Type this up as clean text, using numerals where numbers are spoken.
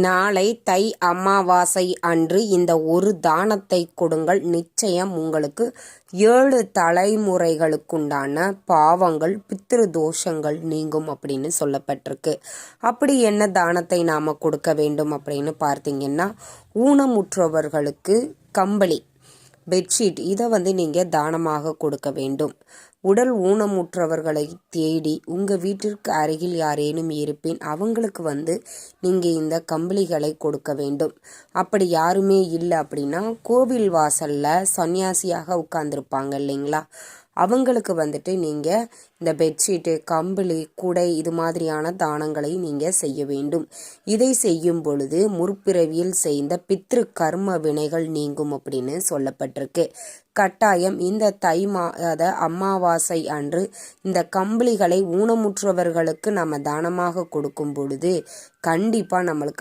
நாளை தை அமாவாசை அன்று இந்த ஒரு தானத்தை கொடுங்கள். நிச்சயம் உங்களுக்கு 7 தலைமுறைகளுக்குண்டான பாவங்கள், பித்ரு தோஷங்கள் நீங்கும் அப்படின்னு சொல்லப்பட்டிருக்கு. அப்படி என்ன தானத்தை நாம் கொடுக்க வேண்டும் அப்படின்னு பார்த்தீங்கன்னா, ஊனமுற்றவர்களுக்கு கம்பளி, பெட்ஷீட் இதை நீங்கள் தானமாக கொடுக்க வேண்டும். உடல் ஊனமுற்றவர்களை தேடி உங்கள் வீட்டிற்கு அருகில் யாரேனும் இருப்பின் அவங்களுக்கு நீங்கள் இந்த கம்பளிகளை கொடுக்க வேண்டும். அப்படி யாருமே இல்லை அப்படின்னா, கோவில் வாசலில் சன்னியாசியாக உட்கார்ந்துருப்பாங்க இல்லைங்களா, அவங்களுக்கு நீங்கள் இந்த பெட்ஷீட்டு, கம்பளி, குடை இது மாதிரியான தானங்களை நீங்கள் செய்ய வேண்டும். இதை செய்யும் பொழுது முற்பிறவியில் செய்த பித்ரு கர்ம வினைகள் நீங்கும் அப்படின்னு சொல்லப்பட்டிருக்கு. கட்டாயம் இந்த தை மாத அமாவாசை அன்று இந்த கம்பளிகளை ஊனமுற்றவர்களுக்கு நம்ம தானமாக கொடுக்கும் பொழுது கண்டிப்பாக நம்மளுக்கு